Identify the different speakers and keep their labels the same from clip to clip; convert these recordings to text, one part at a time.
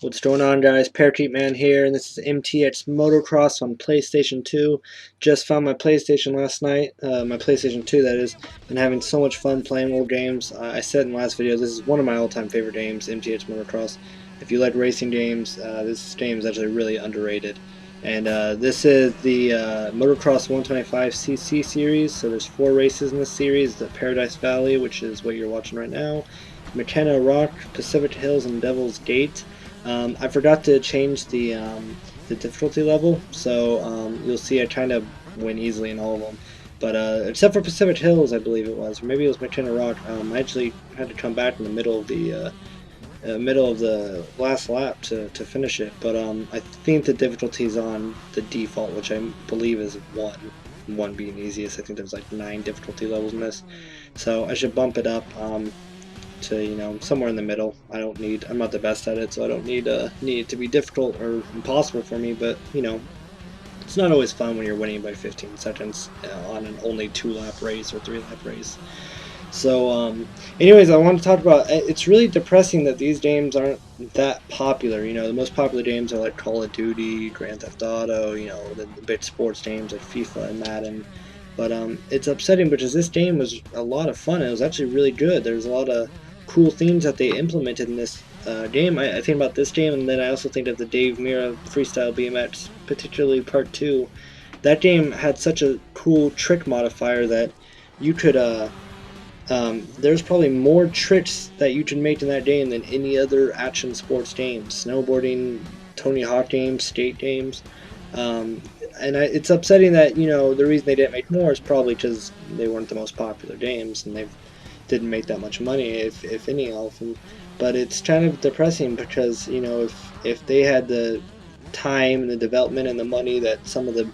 Speaker 1: What's going on, guys? SirParakeetMan here, and this is MTX Motocross on PlayStation 2. Just found my PlayStation last night, my PlayStation 2 that is. Been having so much fun playing old games. I said in the last video, this is one of my all-time favorite games, MTX Motocross. If you like racing games, this game is actually really underrated. And this is the Motocross 125cc series, so there's 4 races in this series. The Paradise Valley, which is what you're watching right now, McKenna Rock, Pacific Hills, and Devil's Gate. I forgot to change the difficulty level, so you'll see I kind of win easily in all of them. But except for Pacific Hills, I believe it was, or maybe it was McKenna Rock. I actually had to come back in the middle of the last lap to finish it. But I think the difficulty is on the default, which I believe is 1. 1 being easiest. I think there's like 9 difficulty levels in this, so I should bump it up. To somewhere in the middle. I'm not the best at it, so I don't need it to be difficult or impossible for me, but it's not always fun when you're winning by 15 seconds on an only 2-lap race or 3-lap race. So anyways, I want to talk about, it's really depressing that these games aren't that popular. The most popular games are like Call of Duty, Grand Theft Auto, the big sports games like FIFA and Madden. But it's upsetting because this game was a lot of fun. It was actually really good. There's a lot of cool themes that they implemented in this game. I think about this game, and then I also think of the Dave Mirra Freestyle BMX, particularly Part 2. That game had such a cool trick modifier that you could, there's probably more tricks that you can make in that game than any other action sports game. Snowboarding, Tony Hawk games, skate games. And it's upsetting that, the reason they didn't make more is probably because they weren't the most popular games, and they didn't make that much money, if any of them. But it's kind of depressing because, if they had the time and the development and the money that some of the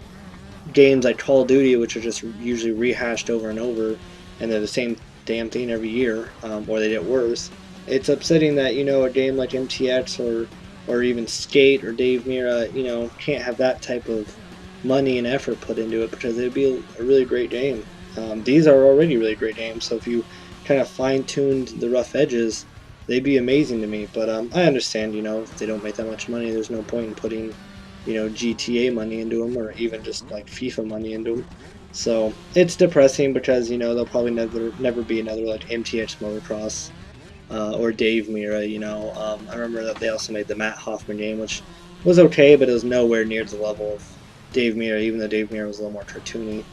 Speaker 1: games like Call of Duty, which are just usually rehashed over and over, and they're the same damn thing every year, or they get worse, it's upsetting that, a game like MTX or even Skate or Dave Mirra, can't have that type of money and effort put into it, because it would be a really great game. These are already really great games, so if you kind of fine-tuned the rough edges, they'd be amazing to me. But I understand, if they don't make that much money, there's no point in putting, GTA money into them, or even just like FIFA money into them. So it's depressing because, there'll probably never be another like MTX Motocross or Dave Mirra. I remember that they also made the Matt Hoffman game, which was okay, but it was nowhere near the level of Dave Mirra, even though Dave Mirra was a little more cartoony.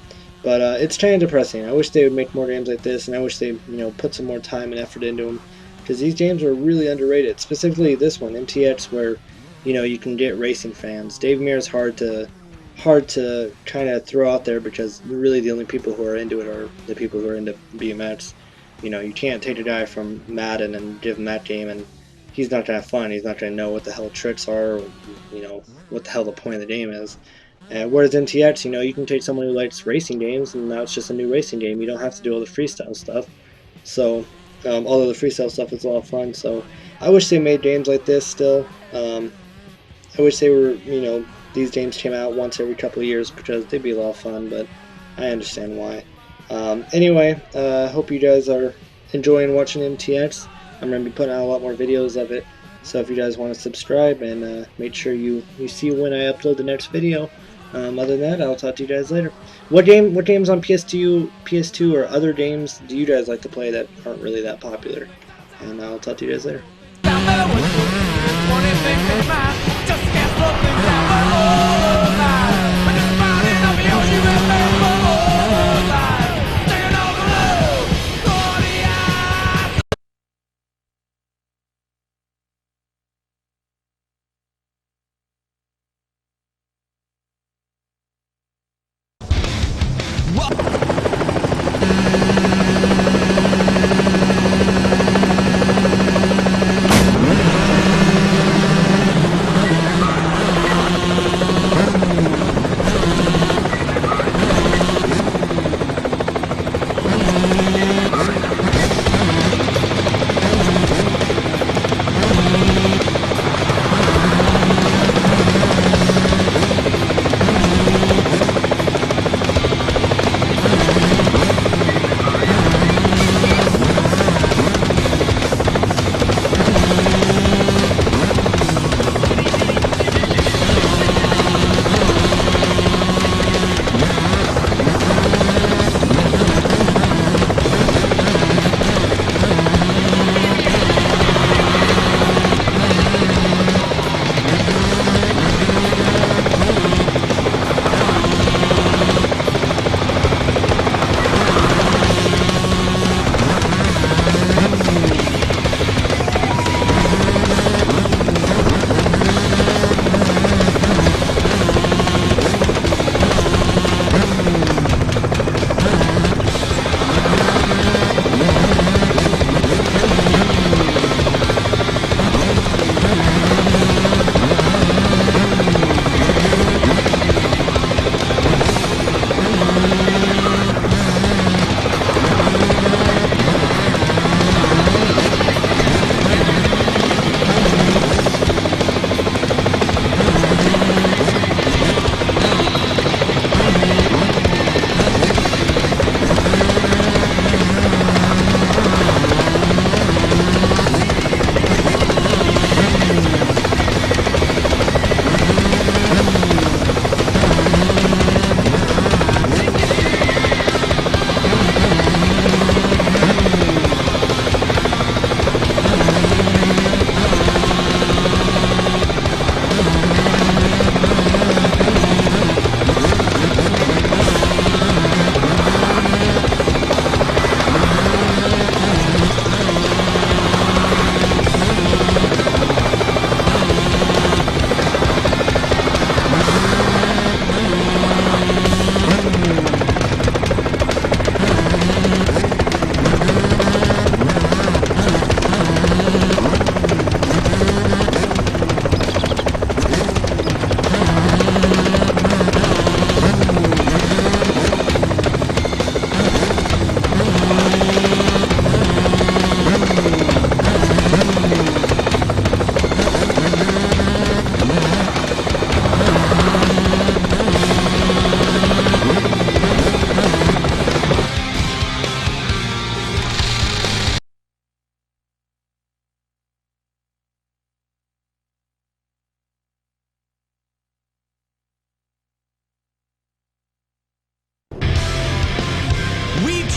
Speaker 1: But it's kind of depressing. I wish they would make more games like this, and I wish they, put some more time and effort into them, because these games are really underrated. Specifically this one, MTX, where you can get racing fans. Dave Mirra is hard to kind of throw out there, because really the only people who are into it are the people who are into BMX. You can't take a guy from Madden and give him that game, and he's not gonna have fun. He's not gonna know what the hell tricks are, or, what the hell the point of the game is. Whereas MTX, you can take someone who likes racing games, and now it's just a new racing game. You don't have to do all the freestyle stuff. So, although the freestyle stuff is a lot of fun, so I wish they made games like this still. I wish they were, these games came out once every couple of years, because they'd be a lot of fun, but I understand why. Anyway, hope you guys are enjoying watching MTX. I'm going to be putting out a lot more videos of it, so if you guys want to subscribe, and make sure you see when I upload the next video. Other than that, I'll talk to you guys later. What games on PS2 or other games do you guys like to play that aren't really that popular? And I'll talk to you guys later.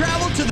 Speaker 2: travel to the...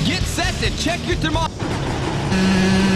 Speaker 2: Get set to check your thermometer.